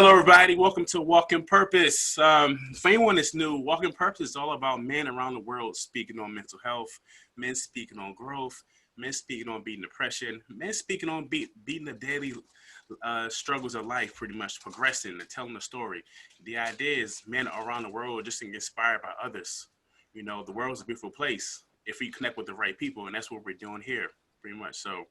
Hello, everybody. Welcome to Walk in Purpose. For anyone that's new, Walk in Purpose is all about men around the world speaking on mental health, men speaking on growth, men speaking on beating depression, men speaking on beating the daily struggles of life, pretty much progressing and telling a story. The idea is men around the world just get inspired by others. You know, the world's a beautiful place if we connect with the right people, and that's what we're doing here, pretty much. So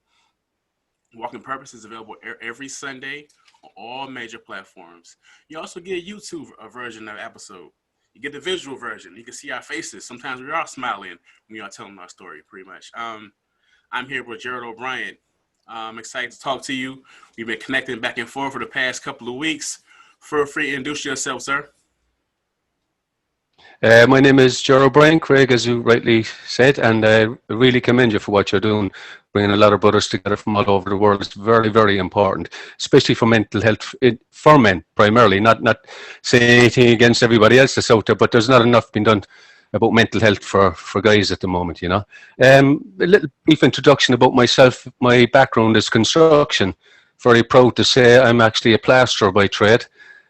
Walking Purpose is available every Sunday on all major platforms. You also get a YouTube version of the episode. You get the visual version. You can see our faces. Sometimes we are smiling when we are telling our story, pretty much. I'm here with Brien. I'm excited to talk to you. We've been connecting back and forth for the past couple of weeks. Feel free to introduce yourself, sir. My name is Brien, Craig, as you rightly said, and I really commend you for what you're doing, bringing a lot of brothers together from all over the world. It's very, very important, especially for mental health, for men primarily, not saying anything against everybody else that's out there, but there's not enough being done about mental health for guys at the moment, you know. A little brief introduction about myself. My background is construction. Very proud to say I'm actually a plasterer by trade,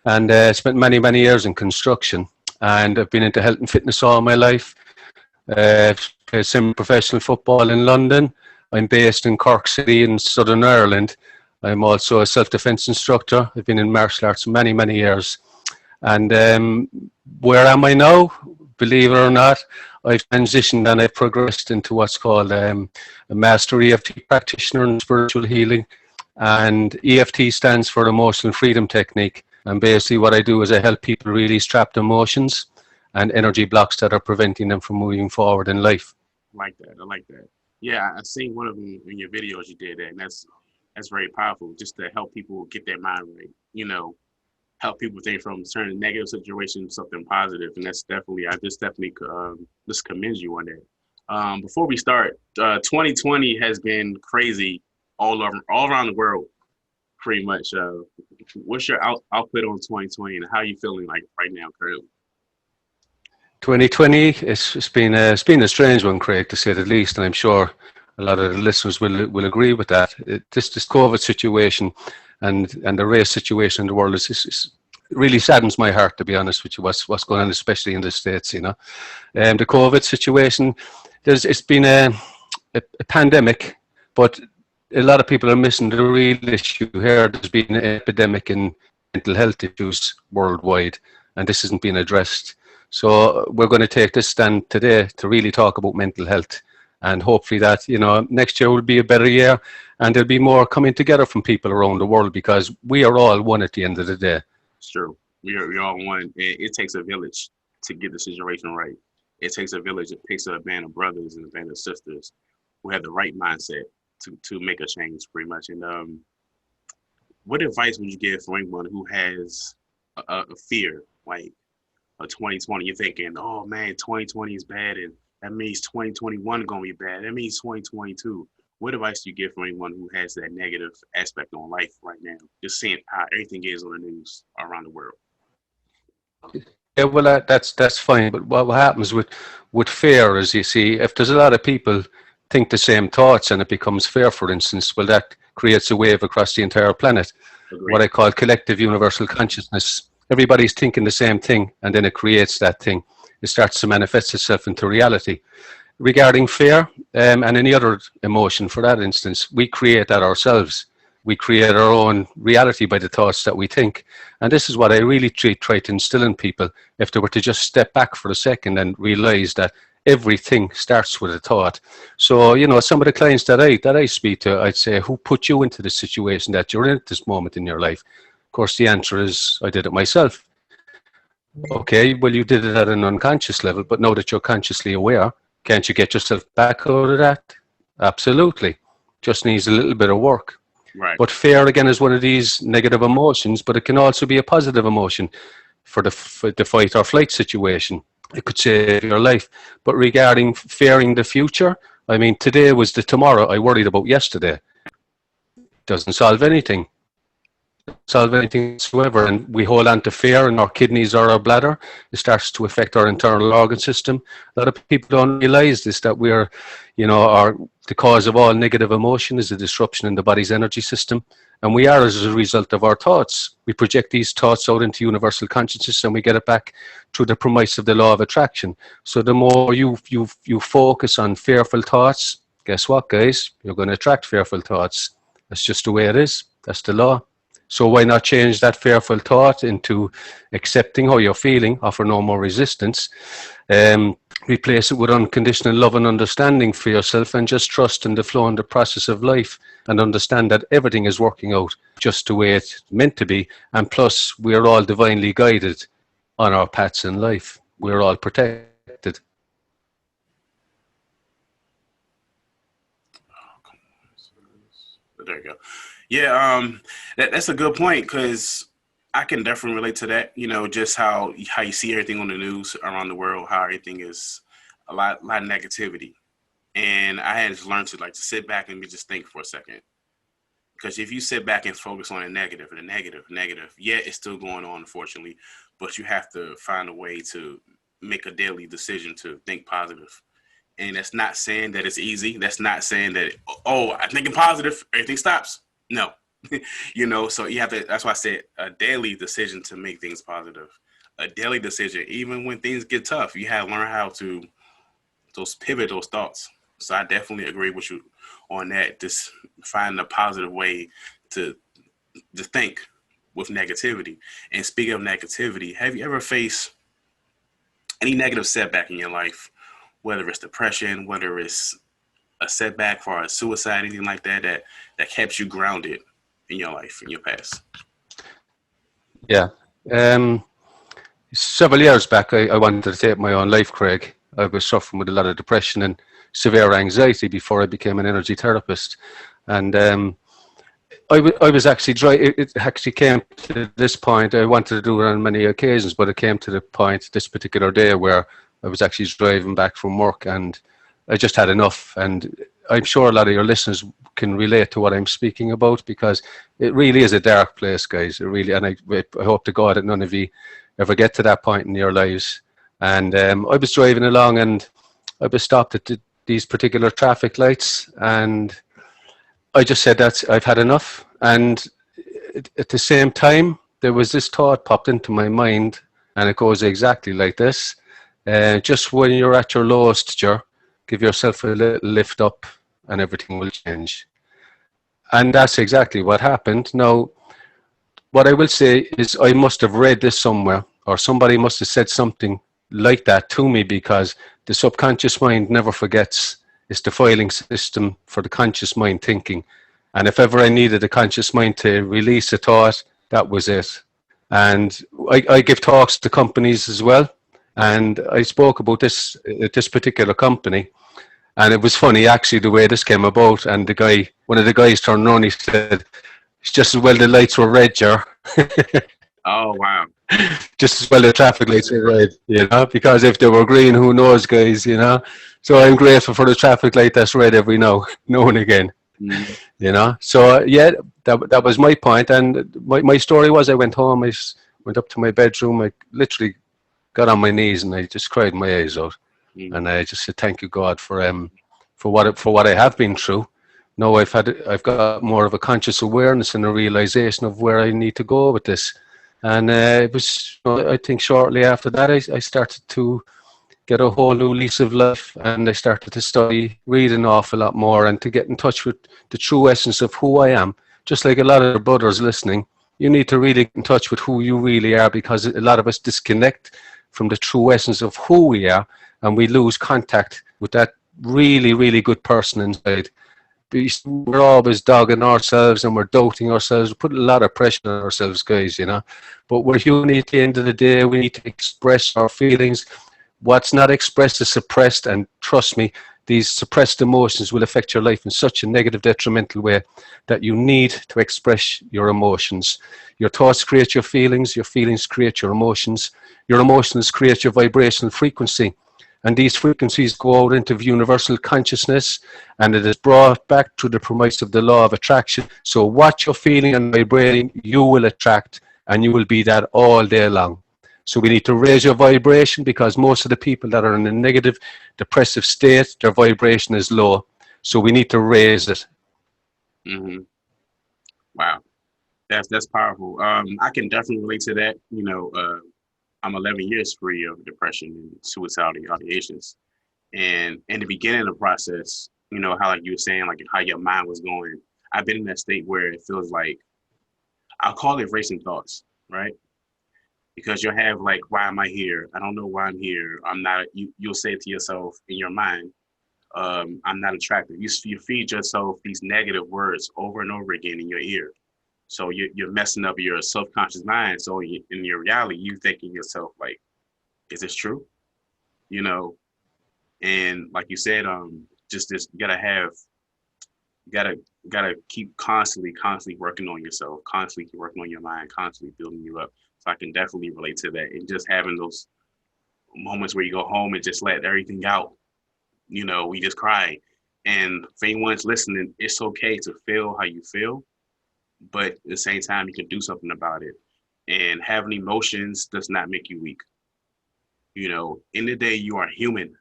and spent many, many years in construction. And I've been into health and fitness all my life. Played semi-professional football in London. I'm based in Cork City in Southern Ireland. I'm also a self-defense instructor. I've been in martial arts many, many years. And where am I now? Believe it or not, I've transitioned and I've progressed into what's called a Master EFT practitioner in spiritual healing. And EFT stands for Emotional Freedom Technique. And basically what I do is I help people release trapped emotions and energy blocks that are preventing them from moving forward in life. I like that. Yeah, I've seen one of them in your videos you did that, and that's very powerful, just to help people get their mind right. You know, help people think from certain negative situations to something positive, and that's definitely, I just commend you on that. Before we start, 2020 has been crazy all around the world. Pretty much. What's your output on 2020 and how are you feeling like right now currently? 2020, it's been a strange one, Craig, to say the least, and I'm sure a lot of the listeners will agree with that. This COVID situation and the race situation in the world is really saddens my heart, to be honest with you. What's going on, especially in the States, you know. The COVID situation, it's been a pandemic, but a lot of people are missing the real issue here. There's been an epidemic in mental health issues worldwide, and this isn't being addressed. So we're going to take this stand today to really talk about mental health, and hopefully that, you know, next year will be a better year, and there'll be more coming together from people around the world, because we are all one at the end of the day. It's true. We're all one. It takes a village to get the situation right. It takes a village. It takes a band of brothers and a band of sisters who have the right mindset to make a change, pretty much. And what advice would you give for anyone who has a fear, like a 2020? You're thinking, oh man, 2020 is bad, and that means 2021 gonna be bad. That means 2022. What advice do you give for anyone who has that negative aspect on life right now? Just seeing how everything is on the news around the world. Yeah, well, that's fine. But what happens with fear is, you see, if there's a lot of people think the same thoughts and it becomes fear, for instance, well, that creates a wave across the entire planet. Agreed. What I call collective universal consciousness. Everybody's thinking the same thing, and then it creates that thing. It starts to manifest itself into reality. Regarding fear and any other emotion, for that instance, we create that ourselves. We create our own reality by the thoughts that we think. And this is what I really try to instill in people, if they were to just step back for a second and realize that everything starts with a thought. So, you know, some of the clients that I speak to, I'd say, who put you into the situation that you're in at this moment in your life? Of course, the answer is, I did it myself. Okay, well, you did it at an unconscious level, but now that you're consciously aware, can't you get yourself back out of that? Absolutely. Just needs a little bit of work. Right. But fear, again, is one of these negative emotions, but it can also be a positive emotion for the fight or flight situation. It could save your life. But regarding fearing the future, I mean, today was the tomorrow I worried about yesterday. Doesn't solve anything. Whatsoever. And we hold on to fear in our kidneys or our bladder. It starts to affect our internal organ system. A lot of people don't realize this, that the cause of all negative emotion is a disruption in the body's energy system. And we are as a result of our thoughts. We project these thoughts out into universal consciousness and we get it back through the premise of the law of attraction. So the more you focus on fearful thoughts, guess what, guys? You're going to attract fearful thoughts. That's just the way it is. That's the law. So why not change that fearful thought into accepting how you're feeling, offer no more resistance, replace it with unconditional love and understanding for yourself, and just trust in the flow and the process of life, and understand that everything is working out just the way it's meant to be. And plus, we're all divinely guided on our paths in life. We're all protected. There you go. Yeah, that's a good point, because I can definitely relate to that. You know, just how you see everything on the news around the world, how everything is a lot of negativity, and I had to learn to like to sit back and just think for a second. Because if you sit back and focus on the negative, yeah, it's still going on, unfortunately, but you have to find a way to make a daily decision to think positive. And that's not saying that it's easy. That's not saying that, oh, I'm thinking positive, everything stops. No. You know, so you have to, that's why I said a daily decision to make things positive. A daily decision, even when things get tough, you have to learn how to pivot those thoughts. So I definitely agree with you on that. Just find a positive way to think with negativity. And speaking of negativity, have you ever faced any negative setback in your life, whether it's depression, whether it's a setback for a suicide, anything like that, that kept you grounded in your life, in your past? Yeah. Several years back, I wanted to take my own life, Craig. I was suffering with a lot of depression and severe anxiety before I became an energy therapist. And I was actually it actually came to this point. I wanted to do it on many occasions, but it came to the point this particular day where I was actually driving back from work and I just had enough. And I'm sure a lot of your listeners can relate to what I'm speaking about, because it really is a dark place, guys. It really, and I hope to God that none of you ever get to that point in your lives. And I was driving along and I was stopped at these particular traffic lights, and I just said that I've had enough. And at the same time, there was this thought popped into my mind, and it goes exactly like this. Just when you're at your lowest, give yourself a little lift up and everything will change. And that's exactly what happened. Now, what I will say is I must have read this somewhere, or somebody must have said something like that to me, because the subconscious mind never forgets. It's the filing system for the conscious mind thinking. And if ever I needed the conscious mind to release a thought, that was it. And I give talks to companies as well. And I spoke about this at this particular company. And it was funny, actually, the way this came about. And one of the guys turned around, he said, it's just as well the lights were red, Jar. Oh, wow. Just as well the traffic lights were red, because if they were green, who knows, guys, So I'm grateful for the traffic light that's red every now and again, So, yeah, that was my point. And my story was I went home, I went up to my bedroom, I literally got on my knees and I just cried my eyes out. And I just said, thank you, God, for what I have been through. Now I've got more of a conscious awareness and a realization of where I need to go with this. And it was, I think shortly after that, I started to get a whole new lease of life, and I started to study, read an awful lot more, and to get in touch with the true essence of who I am. Just like a lot of the brothers listening, you need to really get in touch with who you really are, because a lot of us disconnect from the true essence of who we are, and we lose contact with that really, really good person inside. We're always dogging ourselves and we're doubting ourselves. We put a lot of pressure on ourselves, guys, But we're human at the end of the day. We need to express our feelings. What's not expressed is suppressed, and trust me, these suppressed emotions will affect your life in such a negative, detrimental way that you need to express your emotions. Your thoughts create your feelings create your emotions create your vibrational frequency. And these frequencies go out into universal consciousness, and it is brought back to the premise of the law of attraction. So what you're feeling and vibrating, you will attract, and you will be that all day long. So we need to raise your vibration, because most of the people that are in a negative, depressive state, their vibration is low. So we need to raise it. Mm-hmm. Wow. That's powerful. I can definitely relate to that. I'm 11 years free of depression and suicidal ideations. And in the beginning of the process, how like you were saying, like how your mind was going. I've been in that state where it feels like I'll call it racing thoughts, right? Because you'll have like, why am I here? I don't know why I'm here. I'm not. You'll say to yourself in your mind, I'm not attractive. You feed yourself these negative words over and over again in your ear. So you're messing up your subconscious mind. So in your reality, you thinking yourself like, is this true? You know, and like you said, just this, you gotta keep constantly working on yourself, constantly keep working on your mind, constantly building you up. So I can definitely relate to that, and just having those moments where you go home and just let everything out. We just cry. And for anyone's listening, it's okay to feel how you feel, but at the same time, you can do something about it. And having emotions does not make you weak. In the day, you are human.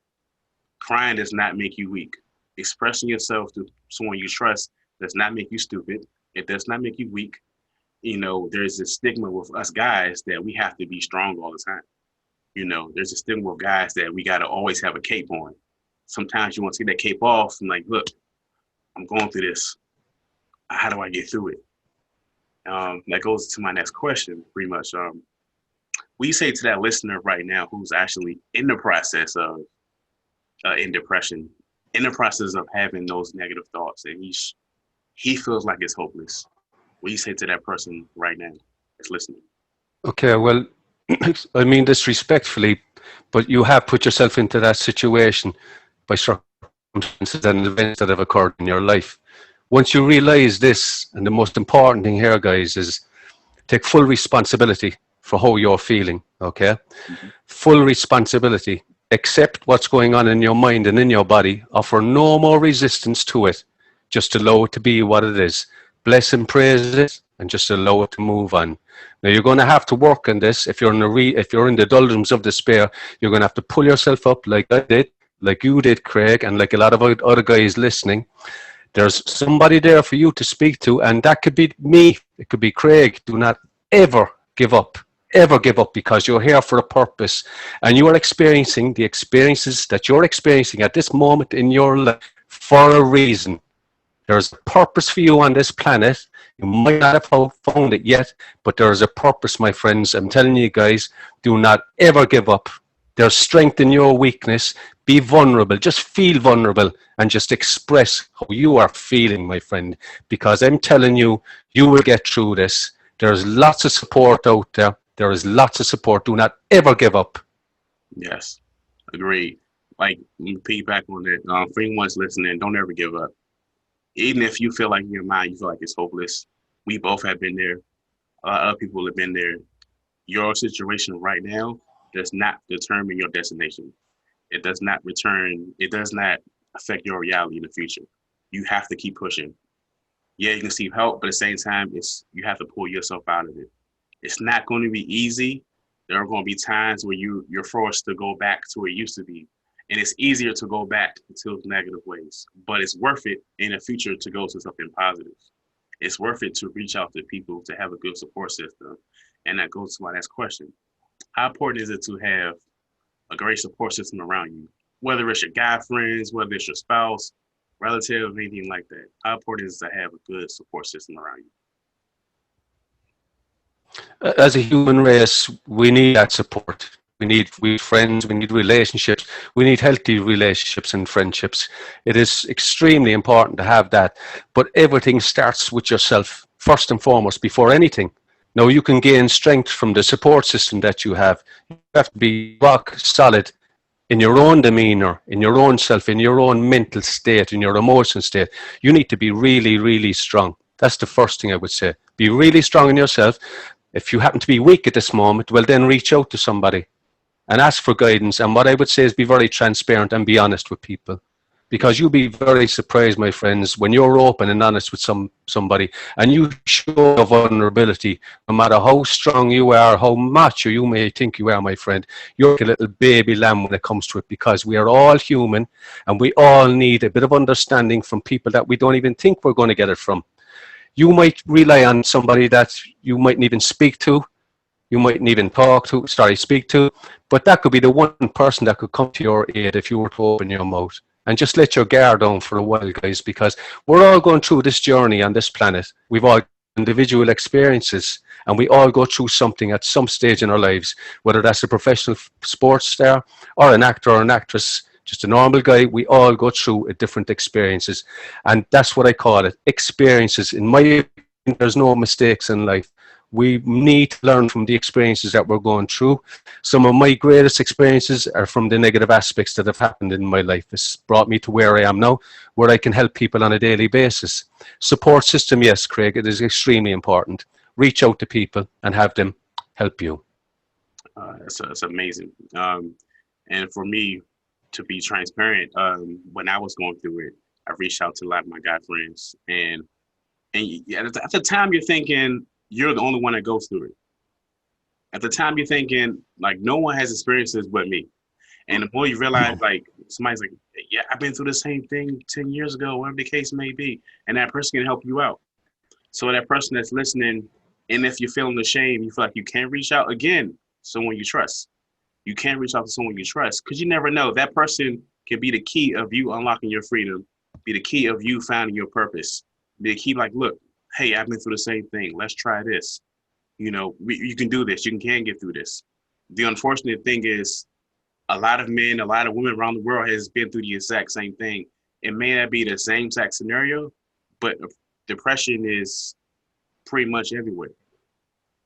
Crying does not make you weak. Expressing yourself to someone you trust does not make you stupid. It does not make you weak. There's a stigma with us guys that we have to be strong all the time. There's a stigma with guys that we got to always have a cape on. Sometimes you want to take that cape off and like, look, I'm going through this. How do I get through it? That goes to my next question, pretty much. What do you say to that listener right now who's actually in the process of in depression, in the process of having those negative thoughts, and he feels like it's hopeless? What do you say to that person right now that's listening? Okay, well, I mean this respectfully, but you have put yourself into that situation by circumstances and events that have occurred in your life. Once you realize this, and the most important thing here, guys, is take full responsibility for how you're feeling, okay? Mm-hmm. Full responsibility. Accept what's going on in your mind and in your body. Offer no more resistance to it. Just allow it to be what it is. Bless and praise it, and just allow it to move on. Now you're going to have to work on this. If you're in the doldrums of despair, you're going to have to pull yourself up, like I did, like you did, Craig, and like a lot of other guys listening. There's somebody there for you to speak to, and that could be me. It could be Craig. Do not ever give up. Ever give up, because you're here for a purpose, and you are experiencing the experiences that you're experiencing at this moment in your life for a reason. There's a purpose for you on this planet. You might not have found it yet, but there is a purpose, my friends. I'm telling you guys, do not ever give up. There's strength in your weakness. Be vulnerable. Just feel vulnerable and just express how you are feeling, my friend, because I'm telling you, you will get through this. There's lots of support out there. There is lots of support. Do not ever give up. Yes, agreed. Like, piggyback on that. For anyone's listening, don't ever give up. Even if you feel like in your mind, you feel like it's hopeless. We both have been there. A lot of other people have been there. Your situation right now does not determine your destination. It does not affect your reality in the future. You have to keep pushing. Yeah, you can seek help, but at the same time, you have to pull yourself out of it. It's not going to be easy. There are going to be times where you're forced to go back to where it used to be. And it's easier to go back to negative ways, but it's worth it in the future to go to something positive. It's worth it to reach out to people to have a good support system. And that goes to my next question. How important is it to have a great support system around you? Whether it's your guy friends, whether it's your spouse, relative, anything like that. How important is it to have a good support system around you? As a human race, we need that support. We need friends, we need relationships, we need healthy relationships and friendships. It is extremely important to have that. But everything starts with yourself, first and foremost, before anything. Now, you can gain strength from the support system that you have. You have to be rock solid in your own demeanor, in your own self, in your own mental state, in your emotional state. You need to be really, really strong. That's the first thing I would say. Be really strong in yourself. If you happen to be weak at this moment, well, then reach out to somebody and ask for guidance. And what I would say is be very transparent and be honest with people. Because you'll be very surprised, my friends, when you're open and honest with somebody and you show your vulnerability, no matter how strong you are, how macho you may think you are, my friend, you're like a little baby lamb when it comes to it, because we are all human and we all need a bit of understanding from people that we don't even think we're going to get it from. You might rely on somebody that you mightn't even speak to, you mightn't even speak to, but that could be the one person that could come to your aid if you were to open your mouth. And just let your guard down for a while, guys, because we're all going through this journey on this planet. We've all individual experiences, and we all go through something at some stage in our lives, whether that's a professional sports star or an actor or an actress, just a normal guy. We all go through a different experiences, and that's what I call it, experiences. In my opinion, there's no mistakes in life. We need to learn from the experiences that we're going through. Some of my greatest experiences are from the negative aspects that have happened in my life. It's brought me to where I am now, where I can help people on a daily basis. Support system, yes, Craig, it is extremely important. Reach out to people and have them help you. It's amazing. And for me, to be transparent, when I was going through it, I reached out to a lot of my guy friends, and at the time you're thinking you're the only one that goes through it. At the time you're thinking like no one has experiences but me. And the more you realize, like somebody's like, yeah, I've been through the same thing 10 years ago, whatever the case may be, and that person can help you out. So that person that's listening, and if you're feeling ashamed, you feel like you can't reach out again, someone you trust. You can't reach out to someone you trust because you never know. That person can be the key of you unlocking your freedom, be the key of you finding your purpose, be the key like, look, hey, I've been through the same thing. Let's try this. You know, you can do this. You can get through this. The unfortunate thing is a lot of men, a lot of women around the world has been through the exact same thing. It may not be the same exact scenario, but depression is pretty much everywhere.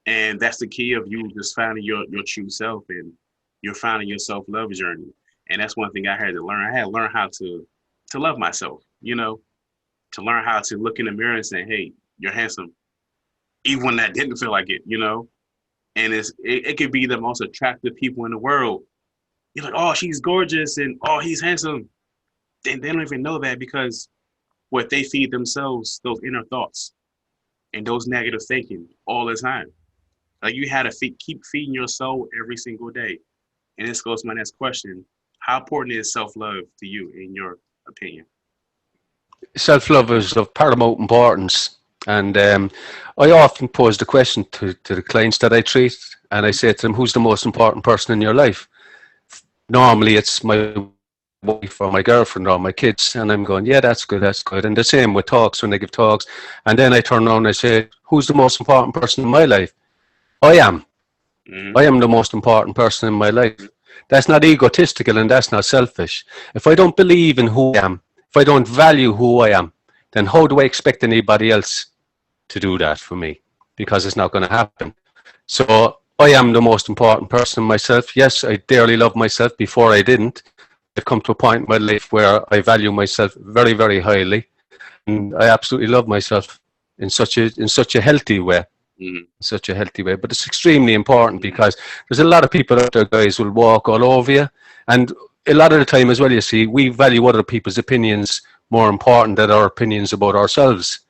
And that's the key of you just finding your true self, and you're finding your self-love journey. And that's one thing I had to learn. I had to learn how to love myself, you know, to learn how to look in the mirror and say, hey, you're handsome. Even when that didn't feel like it, you know? And it could be the most attractive people in the world. You're like, oh, she's gorgeous and oh, he's handsome. They don't even know that because what they feed themselves, those inner thoughts and those negative thinking all the time. Like you had to keep feeding your soul every single day. And this goes to my next question. How important is self-love to you in your opinion? Self-love is of paramount importance. And I often pose the question to the clients that I treat, and I say to them, who's the most important person in your life? Normally it's my wife or my girlfriend or my kids, and I'm going, yeah, that's good, that's good. And the same with talks, when they give talks. And then I turn around and I say, who's the most important person in my life? I am. Mm-hmm. I am the most important person in my life. That's not egotistical and that's not selfish. If I don't believe in who I am, if I don't value who I am, then how do I expect anybody else to do that for me? Because it's not going to happen. So I am the most important person in myself. Yes, I dearly love myself. Before I didn't. I've come to a point in my life where I value myself very, very highly, and I absolutely love myself in such a healthy way. Mm-hmm. Such a healthy way. But it's extremely important because there's a lot of people out there, guys, will walk all over you. And a lot of the time as well, you see, we value other people's opinions more important than our opinions about ourselves.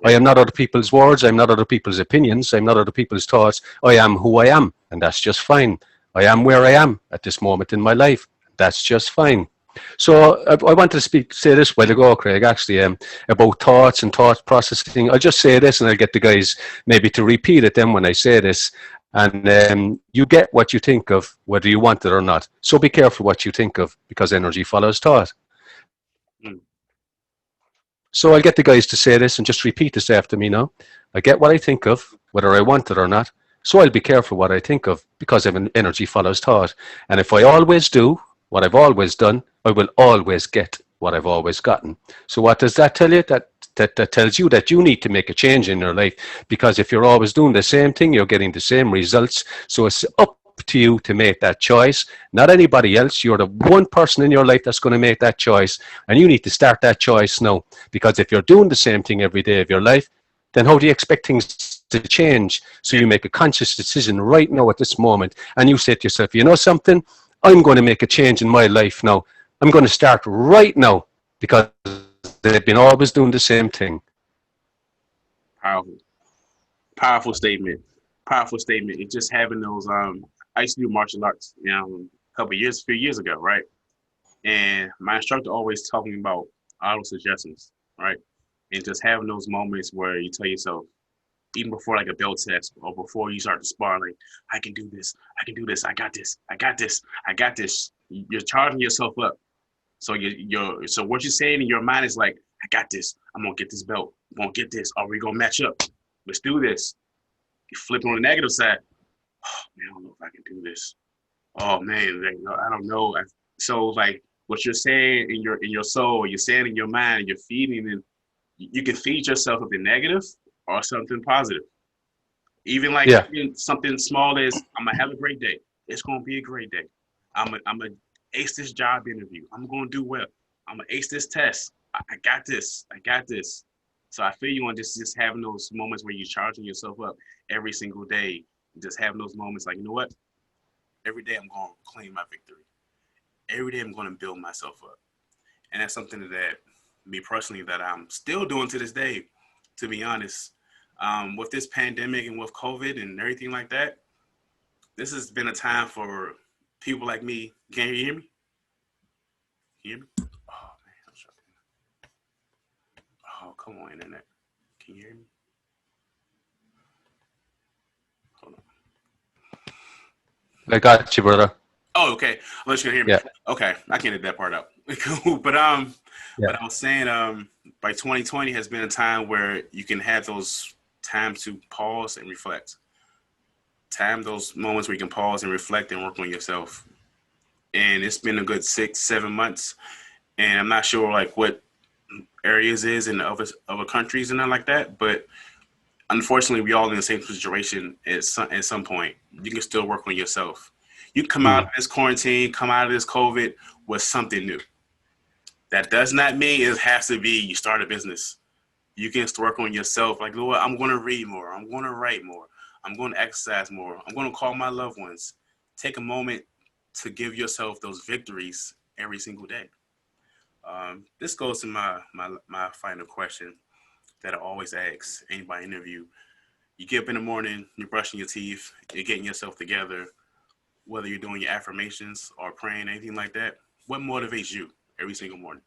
I Yeah. am not other people's words. I'm not other people's opinions. I'm not other people's thoughts. I am who I am, and that's just fine. I am where I am at this moment in my life. That's just fine. So I wanted to say this while ago, Craig, actually, about thoughts and thought processing. I'll just say this and I'll get the guys maybe to repeat it then when I say this. And you get what you think of, whether you want it or not. So be careful what you think of, because energy follows thought. Mm. So I'll get the guys to say this and just repeat this after me now. I get what I think of, whether I want it or not. So I'll be careful what I think of, because energy follows thought. And if I always do what I've always done, I will always get what I've always gotten. So what does that tell you? That tells you that you need to make a change in your life, because if you're always doing the same thing, you're getting the same results. So it's up to you to make that choice, not anybody else. You're the one person in your life that's going to make that choice, and you need to start that choice now, because if you're doing the same thing every day of your life, then how do you expect things to change? So you make a conscious decision right now at this moment, and you say to yourself, you know something, I'm going to make a change in my life now. I'm going to start right now, because they've been always doing the same thing. Powerful. Powerful statement. Powerful statement. It's just having those I used to do martial arts, you know, a few years ago, right? And my instructor always talking about auto suggestions, right? and just having those moments where you tell yourself, even before like a bell test or before you start to spar, like, I can do this, I can do this, I got this, I got this, I got this. You're charging yourself up. So so what you're saying in your mind is like, I got this. I'm gonna get this belt. I'm gonna get this. Are we gonna match up? Let's do this. You flip on the negative side. Oh man, I don't know if I can do this. Oh man, like, I don't know. So like what you're saying in your soul, you're saying in your mind, you're feeding, and you can feed yourself something negative or something positive. Even like Yeah. something small as, I'm gonna have a great day. It's gonna be a great day. I'm gonna ace this job interview. I'm gonna do well. I'm gonna ace this test. I got this. I got this. So I feel you on just having those moments where you're charging yourself up every single day. Just having those moments like, you know what? Every day I'm gonna claim my victory. Every day I'm gonna build myself up. And that's something that me personally that I'm still doing to this day, to be honest. With this pandemic and with COVID and everything like that, this has been a time for people like me. Can you hear me? Can you hear me? Oh man, I'm trying. Oh, come on, internet. Can you hear me? Hold on. I got you, brother. Oh, okay. Unless you can hear me. Yeah. Okay, I can edit that part out. Cool. Yeah. But I was saying, by 2020 has been a time where you can have those times to pause and reflect. Those moments where you can pause and reflect and work on yourself. And it's been a good 6, 7 months. And I'm not sure like what areas is in other countries and nothing like that. But unfortunately, we all in the same situation at some point. You can still work on yourself. You come out of this quarantine, come out of this COVID with something new. That does not mean it has to be you start a business. You can work on yourself. Like, Lord, I'm going to read more. I'm going to write more. I'm going to exercise more. I'm going to call my loved ones. Take a moment to give yourself those victories every single day. This goes to my final question that I always ask anybody interview. You get up in the morning, you're brushing your teeth, you're getting yourself together, whether you're doing your affirmations or praying, anything like that. What motivates you every single morning?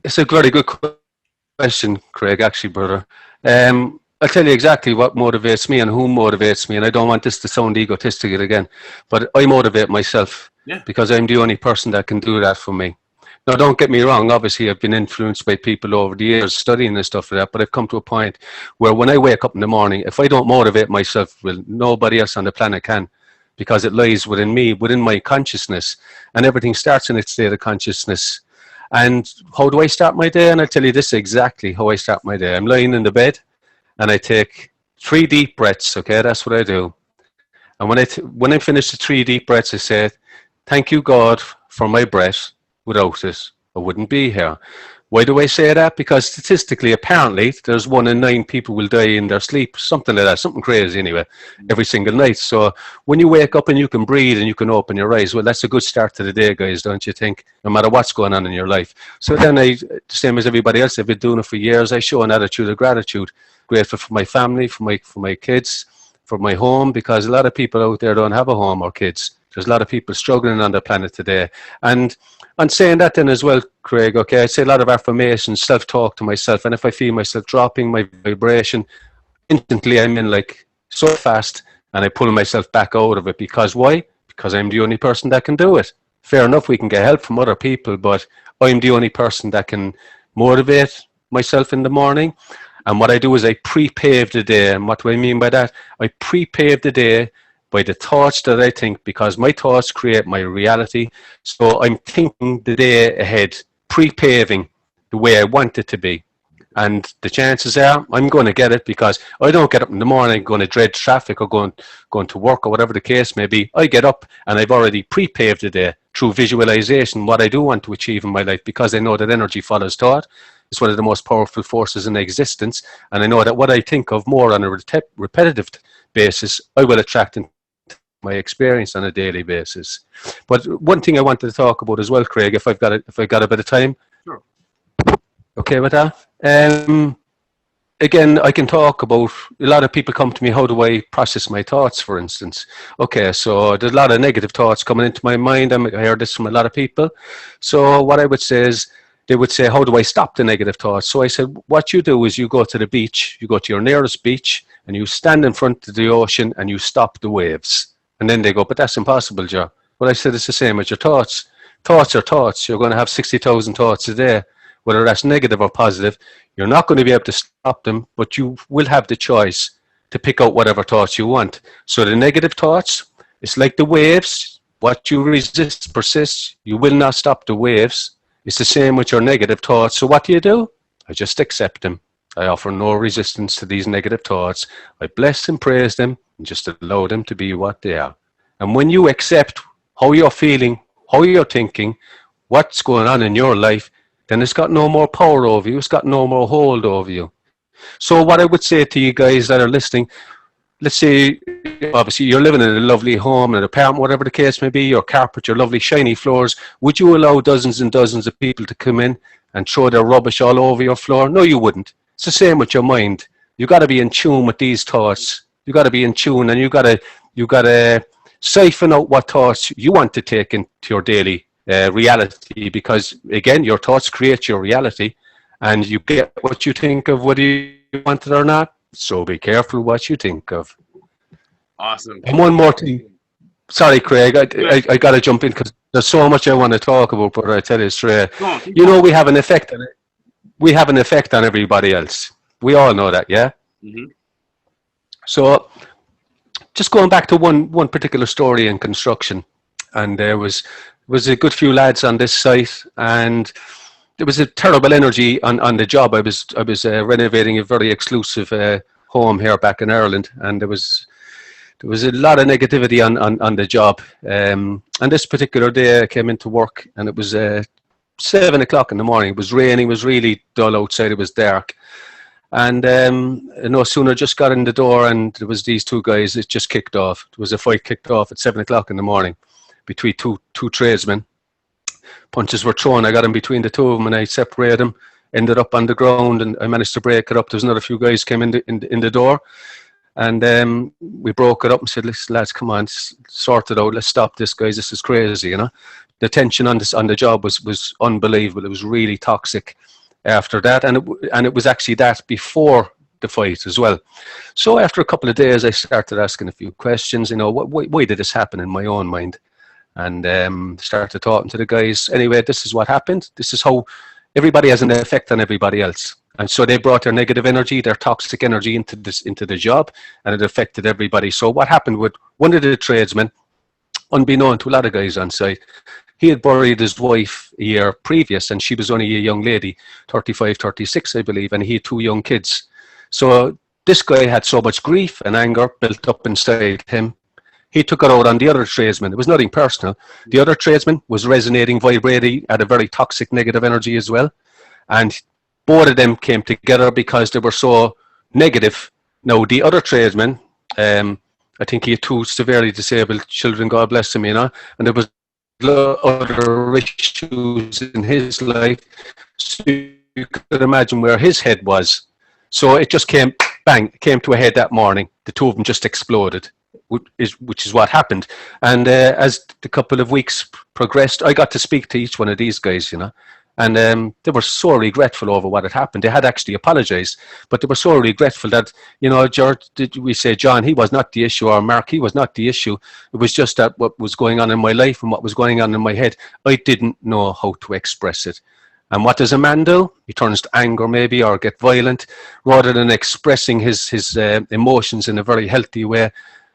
It's a very good question, Craig, actually, brother. I'll tell you exactly what motivates me and who motivates me, and I don't want this to sound egotistic again, but I motivate myself because I'm the only person that can do that for me. Now, don't get me wrong, obviously I've been influenced by people over the years studying and stuff like that, but I've come to a point where when I wake up in the morning, if I don't motivate myself, well, nobody else on the planet can, because it lies within me, within my consciousness, and everything starts in its state of consciousness. And how do I start my day? And I'll tell you this exactly how I start my day. I'm lying in the bed and I take 3 deep breaths, okay? That's what I do. And when I finish the 3 deep breaths, I say, thank you, God, for my breath. Without it, I wouldn't be here. Why do I say that? Because statistically, apparently, there's 1 in 9 people will die in their sleep, something like that, something crazy anyway, every single night. So when you wake up and you can breathe and you can open your eyes, well, that's a good start to the day, guys, don't you think? No matter what's going on in your life. So then same as everybody else, I've been doing it for years. I show an attitude of gratitude, grateful for my family, for my kids, for my home, because a lot of people out there don't have a home or kids. There's a lot of people struggling on the planet today. And saying that then as well, Craig, okay, I say a lot of affirmations, self-talk to myself, and if I feel myself dropping my vibration, instantly I'm in like so fast and I pull myself back out of it. Because why? Because I'm the only person that can do it. Fair enough, we can get help from other people, but I'm the only person that can motivate myself in the morning. And what I do is I pre-pave the day. And what do I mean by that? I pre-pave the day by the thoughts that I think, because my thoughts create my reality. So I'm thinking the day ahead, pre-paving the way I want it to be. And the chances are I'm going to get it, because I don't get up in the morning going to dread traffic or going to work or whatever the case may be. I get up and I've already pre-paved the day through visualization what I do want to achieve in my life, because I know that energy follows thought. It's one of the most powerful forces in existence. And I know that what I think of more on a repetitive basis, I will attract into my experience on a daily basis. But one thing I wanted to talk about as well, Craig, if I've got a bit of time. Sure. Okay with that? Again, I can talk about, a lot of people come to me, how do I process my thoughts, for instance? Okay, so there's a lot of negative thoughts coming into my mind. I hear this from a lot of people. So what I would say is, they would say, how do I stop the negative thoughts? So I said, what you do is you go to the beach, you go to your nearest beach, and you stand in front of the ocean and you stop the waves. And then they go, but that's impossible, Joe. Well, I said, it's the same with your thoughts. Thoughts are thoughts. You're going to have 60,000 thoughts a day, whether that's negative or positive. You're not going to be able to stop them, but you will have the choice to pick out whatever thoughts you want. So the negative thoughts, it's like the waves. What you resist persists. You will not stop the waves. It's the same with your negative thoughts. So what do? I just accept them. I offer no resistance to these negative thoughts. I bless and praise them and just allow them to be what they are. And when you accept how you're feeling, how you're thinking, what's going on in your life, then it's got no more power over you. It's got no more hold over you. So what I would say to you guys that are listening, let's say, obviously, you're living in a lovely home, an apartment, whatever the case may be, your carpet, your lovely shiny floors. Would you allow dozens and dozens of people to come in and throw their rubbish all over your floor? No, you wouldn't. It's the same with your mind. You got to be in tune with these thoughts. You got to be in tune, and you got to siphon out what thoughts you want to take into your daily reality. Because again, your thoughts create your reality, and you get what you think of, whether you want it or not. So be careful what you think of. Awesome. And one more thing. Sorry, Craig, I got to jump in because there's so much I want to talk about, but I tell you straight. You know, we have an effect on it. We have an effect on everybody else. We all know that, yeah? Mm-hmm. So just going back to one particular story in construction, and there was a good few lads on this site, and there was a terrible energy on the job. I was renovating a very exclusive home here back in Ireland, and there was a lot of negativity on the job. And this particular day I came into work, and it was 7 o'clock in the morning. It was raining. It was really dull outside. It was dark. And no sooner just got in the door, and there was these two guys. It just kicked off. There was a fight kicked off at 7 o'clock in the morning between two tradesmen. Punches were thrown. I got in between the two of them, and I separated them. Ended up on the ground, and I managed to break it up. There was another few guys came in the door, and we broke it up and said, "Listen, lads, come on, sort it out. Let's stop this, guys. This is crazy, you know." The tension on the job was unbelievable. It was really toxic after that, and it was actually that before the fight as well. So after a couple of days, I started asking a few questions. You know, why did this happen in my own mind? And started talking to the guys. Anyway, this is what happened. This is how everybody has an effect on everybody else. And so they brought their negative energy, their toxic energy into the job, and it affected everybody. So what happened with one of the tradesmen, unbeknown to a lot of guys on site, he had buried his wife a year previous, and she was only a young lady, 35, 36, I believe, and he had two young kids. So this guy had so much grief and anger built up inside him. He took it out on the other tradesman. It was nothing personal. The other tradesman was resonating, vibrating at a very toxic negative energy as well. And both of them came together because they were so negative. Now, the other tradesman, I think he had two severely disabled children, God bless him, you know, and there was other issues in his life. So you could imagine where his head was. So it just came, bang, it came to a head that morning. The two of them just exploded, which is what happened. And as the couple of weeks progressed, I got to speak to each one of these guys, you know, and they were so regretful over what had happened. They had actually apologized, but they were so regretful that, you know, George, did we say, John, he was not the issue, or Mark, he was not the issue. It was just that what was going on in my life and what was going on in my head, I didn't know how to express it. And what does a man do? He turns to anger maybe, or get violent. Rather than expressing his emotions in a very healthy way,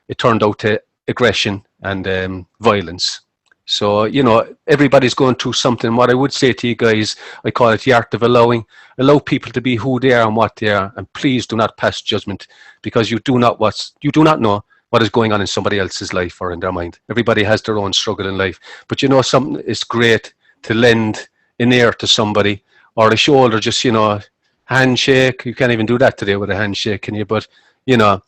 it turned out to aggression and violence. So, you know, everybody's going through something. What I would say to you guys, I call it the art of allowing. Allow people to be who they are and what they are. And please do not pass judgment, because you do not know what is going on in somebody else's life or in their mind. Everybody has their own struggle in life. But you know, something is great to lend an ear to somebody, or a shoulder, just, you know, handshake. You can't even do that today with a handshake, can you? But, you know,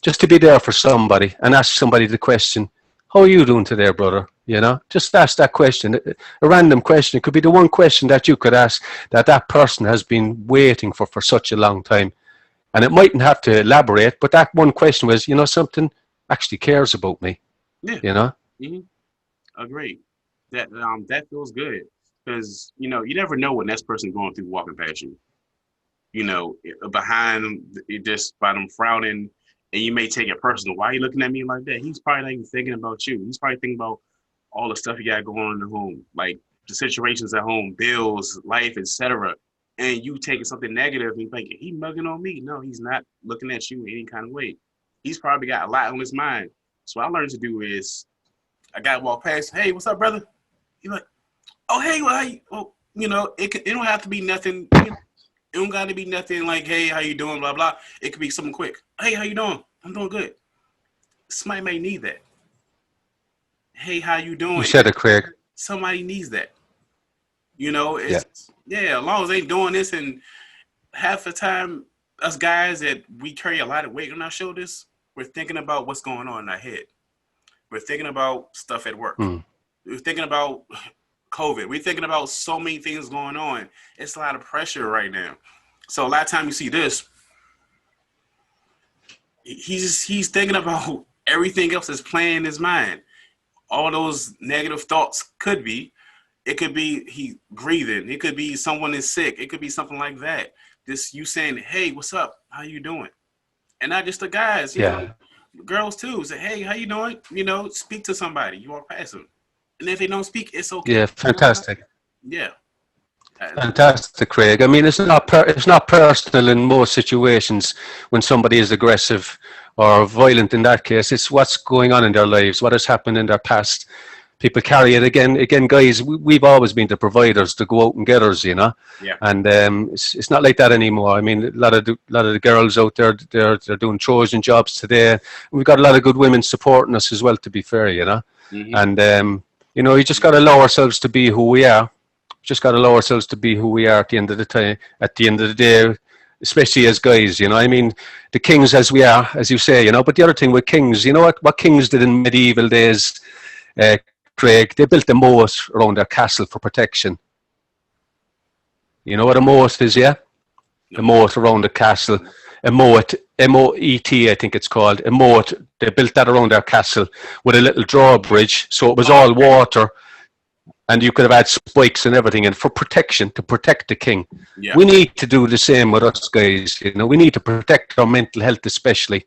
just to be there for somebody and ask somebody the question, how are you doing today, brother? You know, just ask that question, a random question. It could be the one question that you could ask that person has been waiting for such a long time. And it mightn't have to elaborate, but that one question was, you know, something actually cares about me. Yeah. You know? Mm-hmm. Agreed. That feels good. because you never know what next person's going through walking past you. Behind them, just by them frowning, and you may take it personal. Why are you looking at me like that? He's probably not even thinking about you. He's probably thinking about all the stuff you got going on in the home, like the situations at home, bills, life, etc. And you taking something negative and thinking he mugging on me. No, he's not looking at you in any kind of way. He's probably got a lot on his mind. So what I learned to do is I got to walk past. Hey, what's up, brother? He's like, oh, hey, well, how you? Well, it don't have to be nothing. It don't got to be nothing like, hey, how you doing, blah, blah. It could be something quick. Hey, how you doing? I'm doing good. Somebody may need that. Hey, how you You doing? said it, Craig. Somebody needs that. Yeah. Yeah, as long as they doing this, and half the time, us guys that we carry a lot of weight on our shoulders, we're thinking about what's going on in our head. We're thinking about stuff at work. Mm. We're thinking about COVID. We're thinking about so many things going on. It's a lot of pressure right now. So a lot of time you see this, he's thinking about everything else that's playing in his mind. All those negative thoughts could be. It could be he breathing. It could be someone is sick. It could be something like that. Just you saying, hey, what's up? How you doing? And not just the guys, Yeah. girls too. Say, hey, how you doing? Speak to somebody. You walk past them. And if they don't speak, it's okay. Yeah. Fantastic. Yeah. Fantastic, Craig. I mean, it's not personal in most situations when somebody is aggressive or violent. In that case, it's what's going on in their lives, what has happened in their past. People carry it again, guys. We've always been the providers, the go out and getters, Yeah. and it's not like that anymore. I mean, a lot of the girls out there, they're doing chosen jobs today. We've got a lot of good women supporting us as well. To be fair, Mm-hmm. and you just got to allow ourselves to be who we are. Just got to allow ourselves to be who we are at the end of the time. At the end of the day, especially as guys, I mean, the kings as we are, as you say, But the other thing with kings, what kings did in medieval days, Craig, they built a moat around their castle for protection. You know what a moat is, yeah? A moat around the castle. A moat, M-O-E-T, I think it's called. A moat. They built that around their castle with a little drawbridge, so it was all water. And you could have had spikes and everything, and for protection, to protect the king. Yeah. We need to do the same with us, guys. We need to protect our mental health, especially.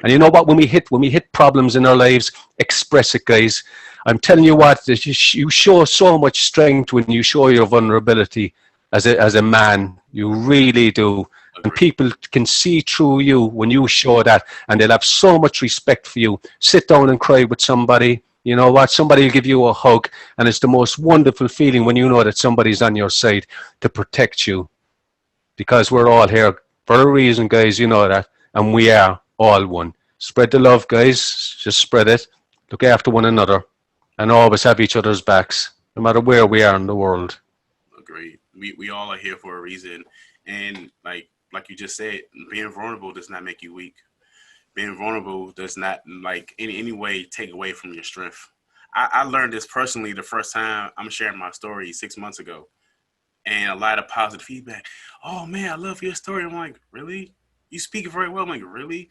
And you know what? When we hit problems in our lives, express it, guys. I'm telling you what, you show so much strength when you show your vulnerability as a man. You really do. And people can see through you when you show that, and they'll have so much respect for you. Sit down and cry with somebody. You know what? Somebody will give you a hug, and it's the most wonderful feeling when you know that somebody's on your side to protect you. Because we're all here for a reason, guys. You know that, and we are all one. Spread the love, guys. Just spread it. Look after one another, and always have each other's backs, no matter where we are in the world. Agreed. We all are here for a reason, and like you just said, being vulnerable does not make you weak. Being vulnerable does not in any way take away from your strength. I learned this personally the first time I'm sharing my story 6 months ago, and a lot of positive feedback. Oh man, I love your story. I'm like, really? You speak very well. I'm like, really?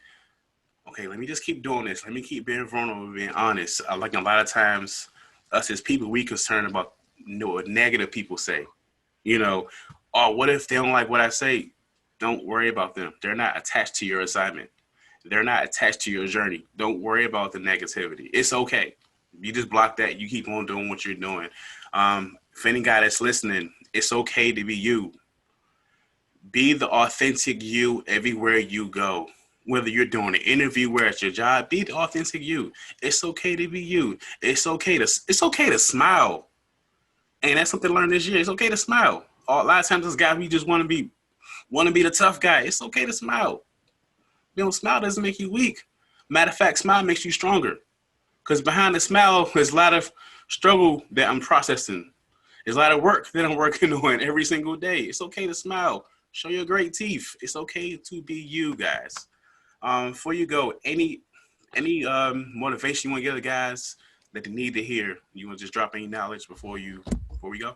Okay, let me just keep doing this. Let me keep being vulnerable, being honest. Like a lot of times, us as people, we concerned about what negative people say. Oh, what if they don't like what I say? Don't worry about them. They're not attached to your assignment. They're not attached to your journey. Don't worry about the negativity. It's okay. You just block that. You keep on doing what you're doing. For any guy that's listening, it's okay to be you. Be the authentic you everywhere you go. Whether you're doing an interview or at your job, be the authentic you. It's okay to be you. It's okay to smile. And that's something I learned this year. It's okay to smile. A lot of times, this guy, we just want to be the tough guy. It's okay to smile. Smile doesn't make you weak. Matter of fact, smile makes you stronger. Because behind the smile, there's a lot of struggle that I'm processing. There's a lot of work that I'm working on every single day. It's okay to smile. Show your great teeth. It's okay to be you, guys. Before you go, any motivation you want to give the guys that they need to hear? You want to just drop any knowledge before we go?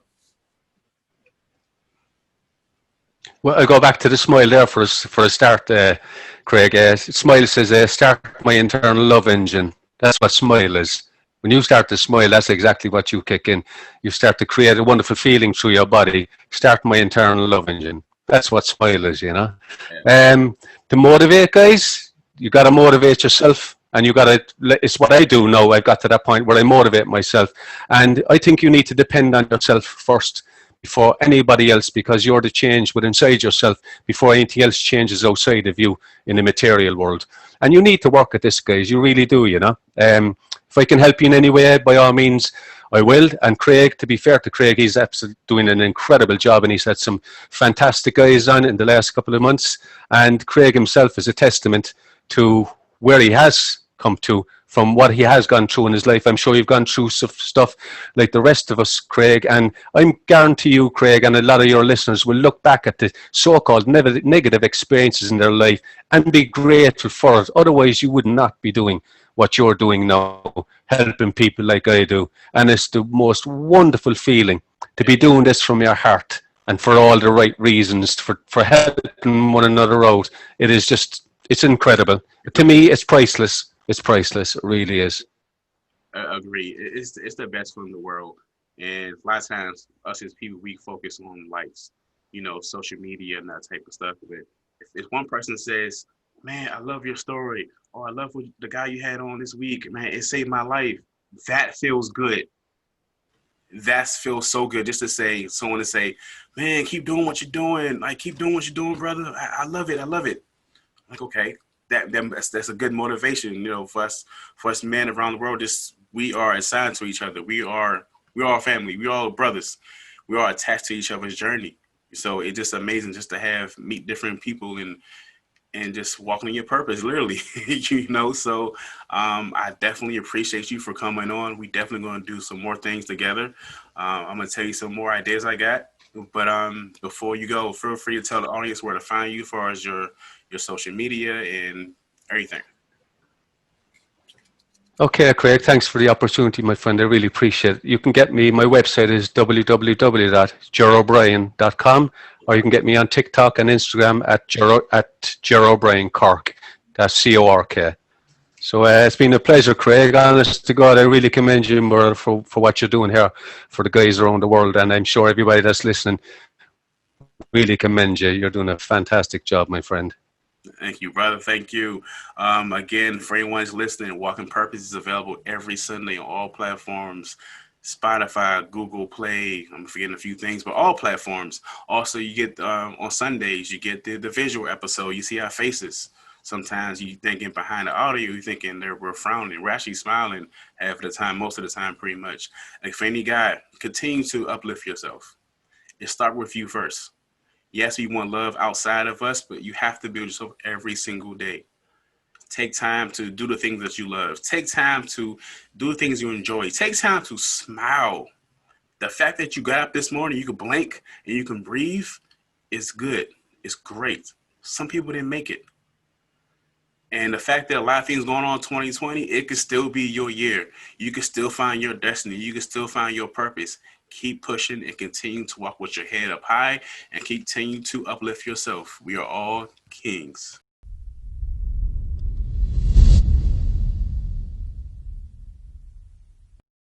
Well, I'll go back to the smile there for a start, Craig. Smile says, start my internal love engine. That's what smile is. When you start to smile, that's exactly what you kick in. You start to create a wonderful feeling through your body. Start my internal love engine. That's what smile is, you know. Yeah. To motivate guys, you got to motivate yourself, and you got to. It's what I do now. I've got to that point where I motivate myself, and I think you need to depend on yourself first before anybody else, because you're the change within inside yourself before anything else changes outside of you in the material world. And you need to work at this, guys. You really do, you know. If I can help you in any way, by all means, I will. And Craig, to be fair to Craig, he's absolutely doing an incredible job, and he's had some fantastic guys on in the last couple of months. And Craig himself is a testament to where he has come to from what he has gone through in his life. I'm sure you've gone through stuff like the rest of us, Craig, and I guarantee you, Craig, and a lot of your listeners will look back at the so-called negative experiences in their life and be grateful for it. Otherwise, you would not be doing what you're doing now, helping people like I do. And it's the most wonderful feeling to be doing this from your heart and for all the right reasons, for helping one another out. It is just, it's incredible. To me, it's priceless. It's priceless. It really is. Agree. It's the best feeling in the world. And a lot of times, us as people, we focus on likes, social media and that type of stuff. But if one person says, "Man, I love your story," or "I love the guy you had on this week," man, it saved my life. That feels good. That feels so good. Just to say, someone to say, "Man, keep doing what you're doing. Like, keep doing what you're doing, brother. I love it. I love it." Like, okay, that's a good motivation, for us men around the world. Just we are assigned to each other. We are all family. We all brothers. We are attached to each other's journey. So it's just amazing just to meet different people and just walking in your purpose, literally. So I definitely appreciate you for coming on. We definitely going to do some more things together. I'm gonna tell you some more ideas I got. But before you go, feel free to tell the audience where to find you as far as your social media and everything. Okay, Craig, thanks for the opportunity, my friend. I really appreciate it. You can get me, my website is www.jerobrien.com, or you can get me on TikTok and Instagram at Jerobrien Cork. That's Cork. So it's been a pleasure, Craig. Honest to God, I really commend you for what you're doing here for the guys around the world. And I'm sure everybody that's listening really commend you. You're doing a fantastic job, my friend. Thank you, brother. Thank you. Again, for anyone who's listening, Walking Purpose is available every Sunday on all platforms. Spotify, Google Play, I'm forgetting a few things, but all platforms. Also, you get on Sundays, you get the visual episode. You see our faces. Sometimes you thinking behind the audio, you thinking we're frowning. We're actually smiling half of the time, most of the time, pretty much. Like for any guy, continue to uplift yourself. It start with you first. Yes, we want love outside of us, but you have to build yourself every single day. Take time to do the things that you love. Take time to do the things you enjoy. Take time to smile. The fact that you got up this morning, you can blink and you can breathe is good. It's great. Some people didn't make it. And the fact that a lot of things going on in 2020, it could still be your year. You can still find your destiny. You can still find your purpose. Keep pushing and continue to walk with your head up high and continue to uplift yourself. We are all kings.